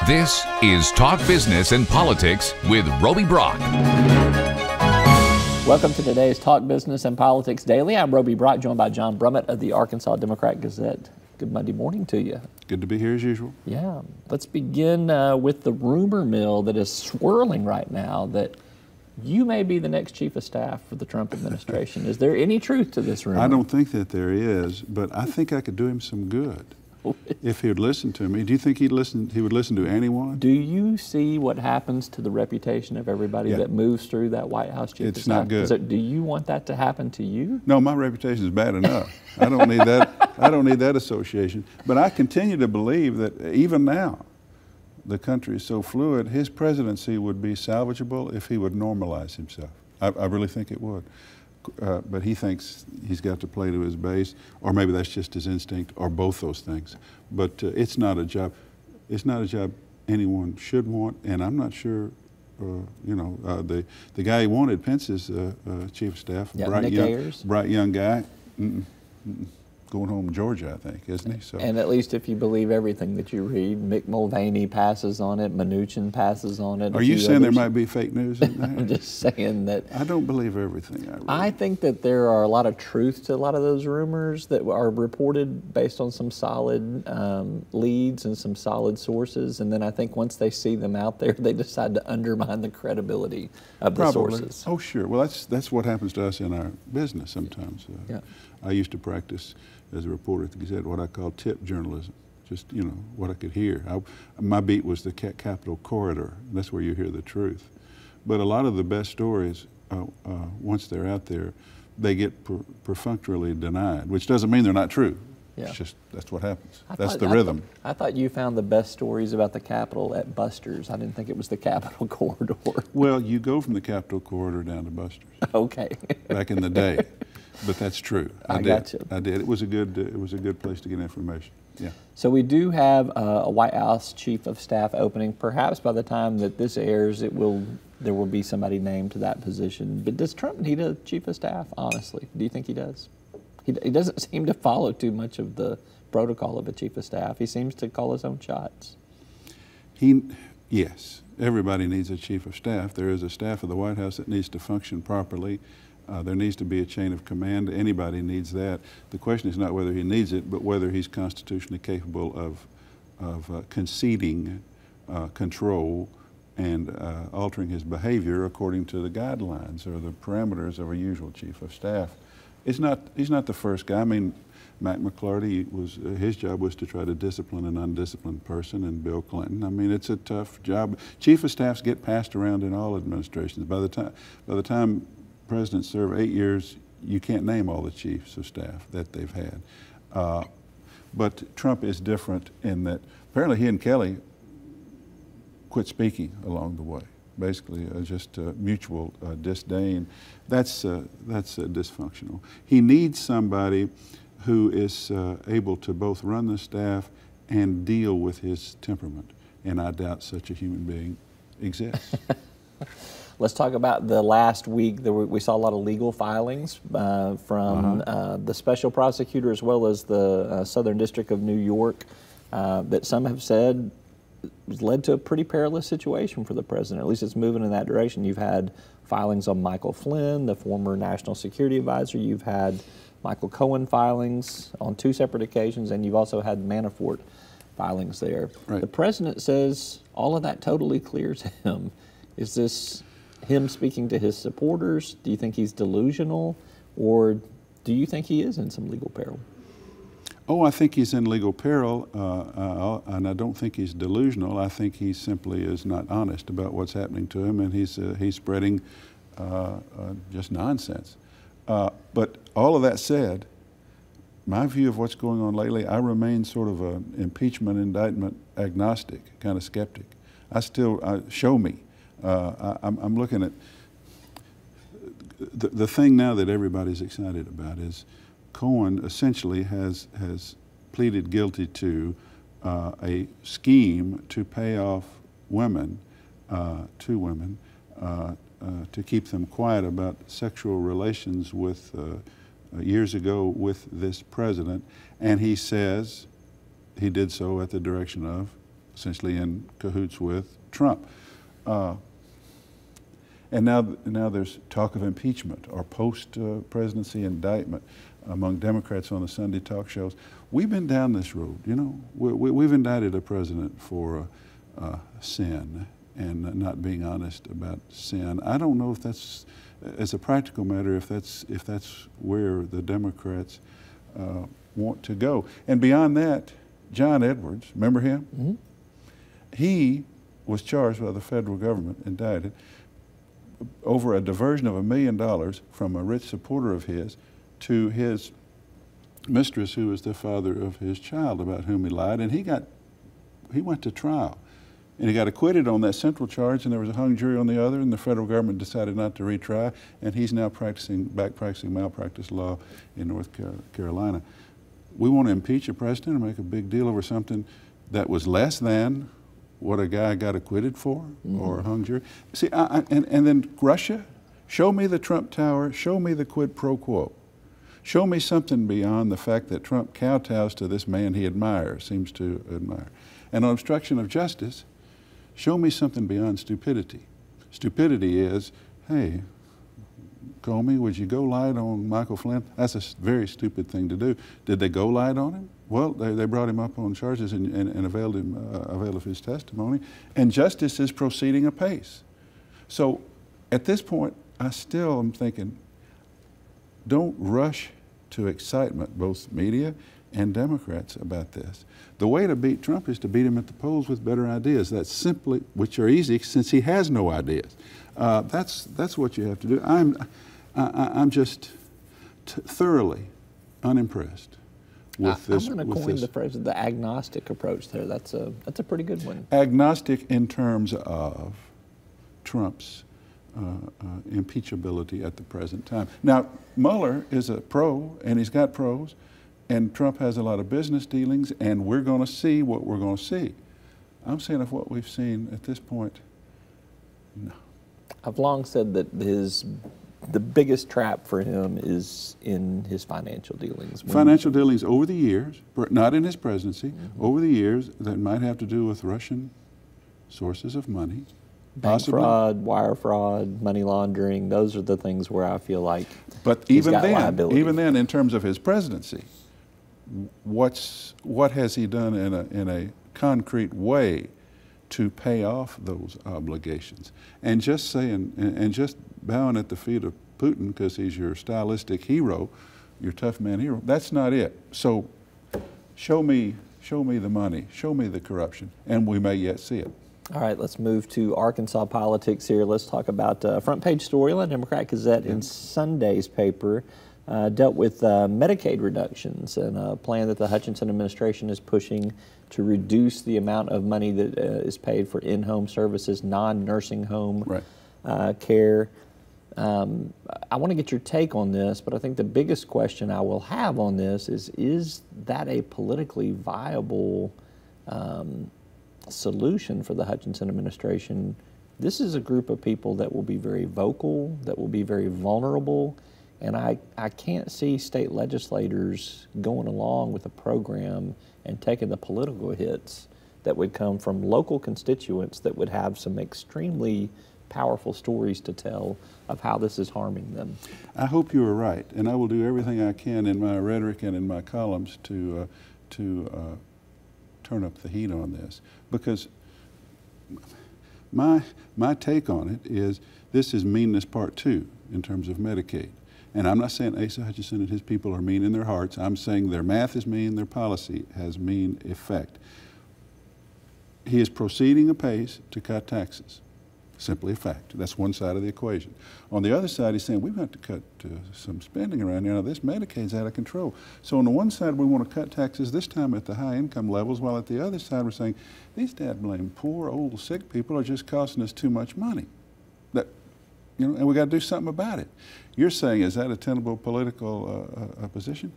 This is Talk Business and Politics with Roby Brock. Welcome to today's Talk Business and Politics Daily. I'm Roby Brock, joined by John Brummett of the Arkansas Democrat-Gazette. Good Monday morning to you. Good to be here as usual. Yeah. Let's begin with the rumor mill that is swirling right now that you may be the next chief of staff for the Trump administration. Is there any truth to this rumor? I don't think that there is, but I think I could do him some good if he would listen to me. Do you think he would listen to anyone? Do you see what happens to the reputation of everybody that moves through that White House chief of staff? It's not good. Do you want that to happen to you? No, my reputation is bad enough. I don't need that. I don't need that association. But I continue to believe that even now, the country is so fluid, his presidency would be salvageable if he would normalize himself. I really think it would. But he thinks he's got to play to his base, or maybe that's just his instinct, or both those things. But it's not a job. It's not a job anyone should want, and I'm not sure. The guy he wanted, Pence's chief of staff, bright young guy. Going home to Georgia, I think, isn't he? So. And at least if you believe everything that you read, Mick Mulvaney passes on it, Mnuchin passes on it. Are you saying there might be fake news in there? I'm just saying that. I don't believe everything I read. I think that there are a lot of truth to a lot of those rumors that are reported based on some solid leads and some solid sources. And then I think once they see them out there, they decide to undermine the credibility of the sources. Oh, sure. Well, that's what happens to us in our business sometimes. I used to practice as a reporter at the Gazette what I call tip journalism, just, what I could hear. My beat was the Capitol corridor. That's where you hear the truth. But a lot of the best stories, once they're out there, they get perfunctorily denied, which doesn't mean they're not true. Yeah. It's just, that's what happens. That's the rhythm. I thought you found the best stories about the Capitol at Buster's. I didn't think it was the Capitol corridor. Well, you go from the Capitol corridor down to Buster's. Okay. Back in the day. But that's true. I got you. I did. It was a good place to get information. Yeah. So we do have a White House chief of staff opening. Perhaps by the time that this airs, there will be somebody named to that position. But does Trump need a chief of staff? Honestly, do you think he does? He doesn't seem to follow too much of the protocol of a chief of staff. He seems to call his own shots. Yes. Everybody needs a chief of staff. There is a staff of the White House that needs to function properly. There needs to be a chain of command. Anybody needs that. The question is not whether he needs it, but whether he's constitutionally capable of conceding control and altering his behavior according to the guidelines or the parameters of a usual chief of staff. He's not the first guy. I mean, Mac McClarty his job was to try to discipline an undisciplined person, and Bill Clinton. I mean, it's a tough job. Chief of staffs get passed around in all administrations. By the time presidents serve 8 years, you can't name all the chiefs of staff that they've had. But Trump is different in that apparently he and Kelly quit speaking along the way. Basically, just mutual disdain. That's dysfunctional. He needs somebody who is able to both run the staff and deal with his temperament. And I doubt such a human being exists. Let's talk about the last week. We saw a lot of legal filings from the special prosecutor as well as the Southern District of New York that some have said has led to a pretty perilous situation for the president. At least it's moving in that direction. You've had filings on Michael Flynn, the former National Security Advisor. You've had Michael Cohen filings on 2 separate occasions, and you've also had Manafort filings there. Right. The president says all of that totally clears him. Is this him speaking to his supporters? Do you think he's delusional, or do you think he is in some legal peril? Oh, I think he's in legal peril, and I don't think he's delusional. I think he simply is not honest about what's happening to him, and he's spreading just nonsense. But all of that said, my view of what's going on lately, I remain sort of an impeachment indictment agnostic, kind of skeptic. Show me. I'm looking at the thing now that everybody's excited about is Cohen essentially has pleaded guilty to a scheme to pay off women, 2 women, to keep them quiet about sexual relations with years ago with this president, and he says he did so at the direction of essentially in cahoots with Trump. And now there's talk of impeachment or post-presidency indictment among Democrats on the Sunday talk shows. We've been down this road, you know. We've indicted a president for sin and not being honest about sin. I don't know if that's, as a practical matter, if that's where the Democrats want to go. And beyond that, John Edwards, remember him? Mm-hmm. He was charged by the federal government, indicted, over a diversion of $1 million from a rich supporter of his to his mistress, who was the father of his child, about whom he lied, and he went to trial. And he got acquitted on that central charge, and there was a hung jury on the other, and the federal government decided not to retry, and he's now practicing malpractice law in North Carolina. We want to impeach a president or make a big deal over something that was less than what a guy got acquitted for, mm-hmm. or a hung jury. See, and then Russia, show me the Trump Tower, show me the quid pro quo. Show me something beyond the fact that Trump kowtows to this man he admires, seems to admire. And on obstruction of justice, show me something beyond stupidity. Stupidity is, hey, Comey, would you go light on Michael Flynn? That's a very stupid thing to do. Did they go light on him? Well, they brought him up on charges and availed of his testimony. And justice is proceeding apace. So at this point, I still am thinking, don't rush to excitement, both media and Democrats, about this. The way to beat Trump is to beat him at the polls with better ideas. That's simply, which are easy since he has no ideas. That's what you have to do. I'm just thoroughly unimpressed with this. I'm going to coin the phrase of the agnostic approach there. That's a pretty good one. Agnostic in terms of Trump's impeachability at the present time. Now, Mueller is a pro, and he's got pros, and Trump has a lot of business dealings, and we're going to see what we're going to see. I'm saying of what we've seen at this point, no. I've long said that the biggest trap for him is in his financial dealings. Financial dealings over the years, not in his presidency, mm-hmm. over the years, that might have to do with Russian sources of money. Bank fraud, wire fraud, money laundering, those are the things where I feel like but even then, in terms of his presidency, what has he done in a concrete way to pay off those obligations? And just saying, and just bowing at the feet of Putin because he's your stylistic hero, your tough man hero, that's not it. So show me the money, show me the corruption, and we may yet see it. All right, let's move to Arkansas politics here. Let's talk about a front page story in the Democrat Gazette in Sunday's paper dealt with Medicaid reductions and a plan that the Hutchinson administration is pushing to reduce the amount of money that is paid for in-home services, non-nursing home care. I want to get your take on this, but I think the biggest question I will have on this is that a politically viable solution for the Hutchinson administration? This is a group of people that will be very vocal, that will be very vulnerable, and I can't see state legislators going along with a program and taking the political hits that would come from local constituents that would have some extremely powerful stories to tell of how this is harming them. I hope you are right, and I will do everything I can in my rhetoric and in my columns to turn up the heat on this, because my take on it is this is meanness part 2 in terms of Medicaid. And I'm not saying Asa Hutchinson and his people are mean in their hearts. I'm saying their math is mean, their policy has mean effect. He is proceeding apace to cut taxes. Simply a fact. That's one side of the equation. On the other side, he's saying we've got to cut some spending around here. Now, this Medicaid's out of control. So on the one side, we want to cut taxes, this time at the high income levels, while at the other side, we're saying these dad-blame poor, old, sick people are just costing us too much money. That, you know, and we got to do something about it. You're saying, is that a tenable political position?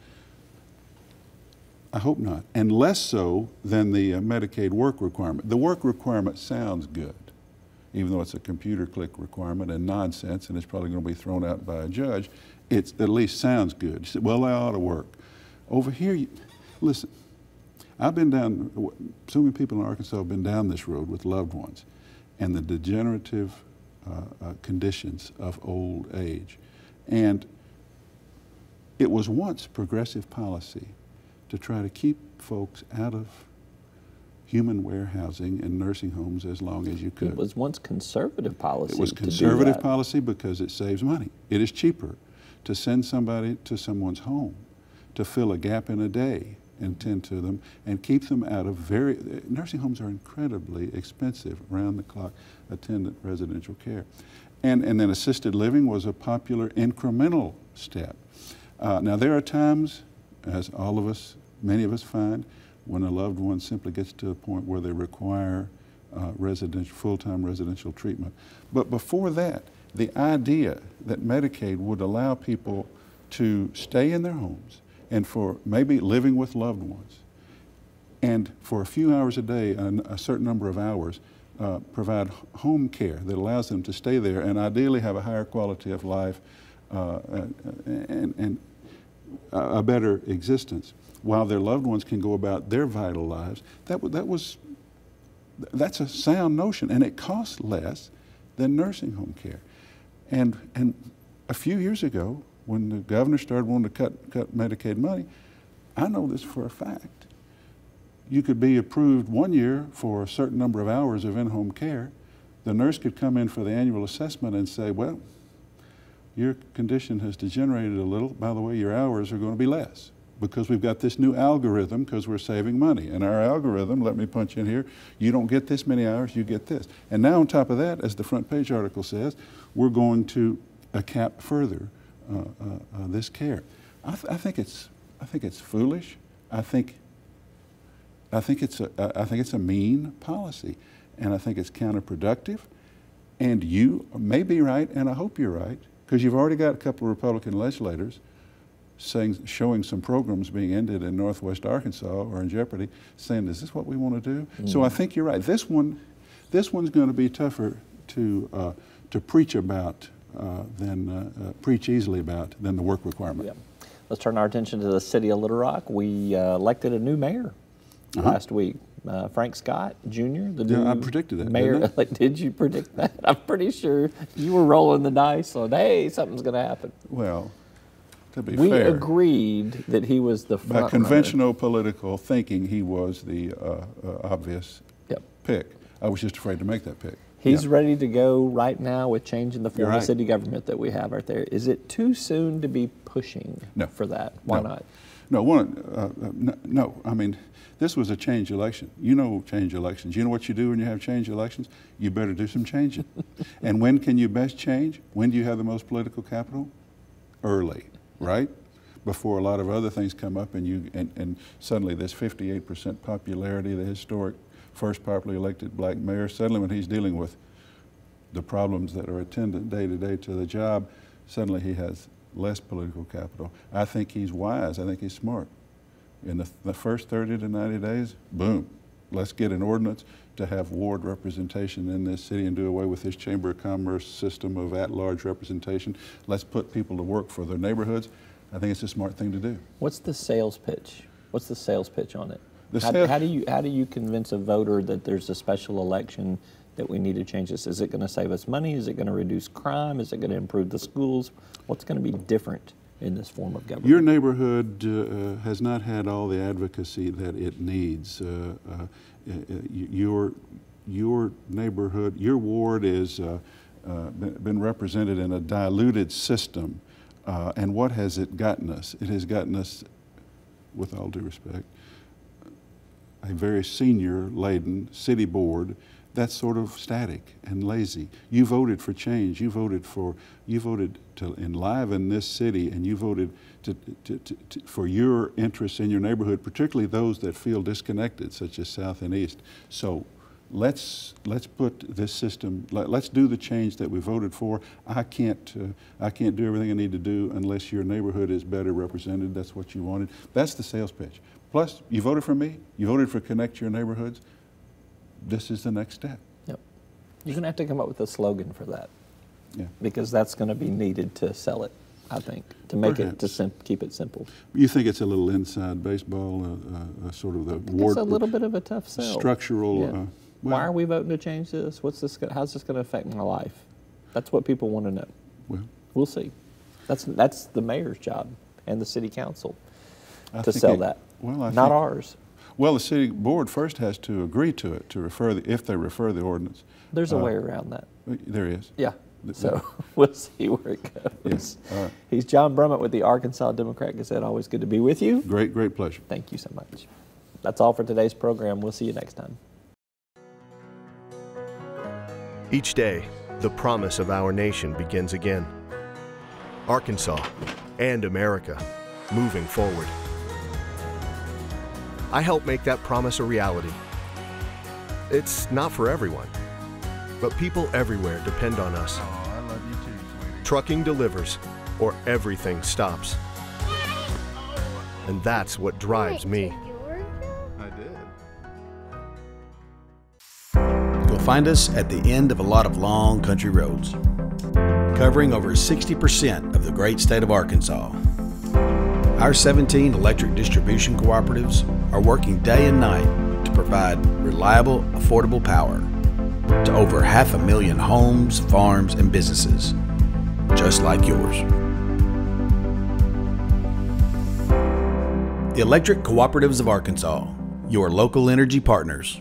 I hope not, and less so than the Medicaid work requirement. The work requirement sounds good, even though it's a computer click requirement and nonsense, and it's probably going to be thrown out by a judge. It at least sounds good. You say, well, they ought to work. Over here, listen, I've been down, so many people in Arkansas have been down this road with loved ones, and the degenerative conditions of old age. And it was once progressive policy to try to keep folks out of human warehousing and nursing homes as long as you could. It was once conservative policy. It was conservative policy because it saves money. It is cheaper to send somebody to someone's home to fill a gap in a day and tend to them and keep them out of nursing homes are incredibly expensive, round-the-clock attendant residential care. And then assisted living was a popular incremental step. Now there are times, as all of us, many of us find, when a loved one simply gets to a point where they require full-time residential treatment. But before that, the idea that Medicaid would allow people to stay in their homes and for maybe living with loved ones, and for a few hours a day, a certain number of hours, provide home care that allows them to stay there and ideally have a higher quality of life and a better existence, while their loved ones can go about their vital lives. That's a sound notion, and it costs less than nursing home care. And a few years ago, when the governor started wanting to cut Medicaid money, I know this for a fact. You could be approved 1 year for a certain number of hours of in-home care. The nurse could come in for the annual assessment and say, well, your condition has degenerated a little. By the way, your hours are going to be less because we've got this new algorithm because we're saving money. And our algorithm, let me punch in here, you don't get this many hours, you get this. And now on top of that, as the front page article says, we're going to cap further this care. I think it's foolish. I think it's a mean policy, and I think it's counterproductive. And you may be right, and I hope you're right, because you've already got a couple of Republican legislators showing some programs being ended in Northwest Arkansas or in jeopardy, saying, "Is this what we want to do?" So I think you're right. This one's going to be tougher to preach about preach easily about than the work requirement. Yeah. Let's turn our attention to the city of Little Rock. We elected a new mayor last week. Frank Scott Jr., the new I predicted that, mayor. Did you predict that? I'm pretty sure you were rolling the dice on, hey, something's going to happen. Well, to be we fair, agreed that he was the front by conventional political thinking, he was the obvious pick. I was just afraid to make that pick. He's ready to go right now with changing the form of city government that we have right there. Is it too soon to be pushing for that? Why not? No. I mean, this was a change election. You know change elections. You know what you do when you have change elections? You better do some changing. And when can you best change? When do you have the most political capital? Early, right? Before a lot of other things come up and suddenly this 58% popularity, the historic first popularly elected black mayor, suddenly when he's dealing with the problems that are attendant day to day to the job, suddenly he has less political capital. I think he's wise. I think he's smart. In the first 30 to 90 days, boom, let's get an ordinance to have ward representation in this city and do away with this Chamber of Commerce system of at-large representation. Let's put people to work for their neighborhoods. I think it's a smart thing to do. What's the sales pitch? What's the sales pitch on it? How do you convince a voter that there's a special election that we need to change this? Is it going to save us money? Is it going to reduce crime? Is it going to improve the schools? What's going to be different in this form of government? Your neighborhood has not had all the advocacy that it needs. Your neighborhood, your ward is been represented in a diluted system. And what has it gotten us? It has gotten us, with all due respect, a very senior-laden city board that's sort of static and lazy. You voted for change. You voted to enliven this city, and you voted for your interests in your neighborhood, particularly those that feel disconnected, such as South and East. So let's put this system. Let's do the change that we voted for. I can't do everything I need to do unless your neighborhood is better represented. That's what you wanted. That's the sales pitch. Plus, you voted for me. You voted for Connect Your Neighborhoods. This is the next step. Yep. You're going to have to come up with a slogan for that. Yeah. Because that's going to be needed to sell it. I think, to make Perhaps. it, to keep it simple. You think it's a little inside baseball, sort of the It's a little bit of a tough sell. Structural. Yeah. Why are we voting to change this? How's this going to affect my life? That's what people want to know. Well, we'll see. That's the mayor's job and the city council I to think sell that. Well, not ours. Well, the city board first has to agree to it, to refer if they refer the ordinance. There's a way around that. There is. Yeah. So we'll see where it goes. Yeah. All right. He's John Brummett with the Arkansas Democrat Gazette. Always good to be with you. Great pleasure. Thank you so much. That's all for today's program. We'll see you next time. Each day, the promise of our nation begins again. Arkansas and America moving forward. I help make that promise a reality. It's not for everyone, but people everywhere depend on us. Oh, I love you too, sweetie. Trucking delivers, or everything stops. And that's what drives me. I did. You'll find us at the end of a lot of long country roads, covering over 60% of the great state of Arkansas. Our 17 electric distribution cooperatives are working day and night to provide reliable, affordable power to over 500,000 homes, farms, and businesses, just like yours. The Electric Cooperatives of Arkansas, your local energy partners.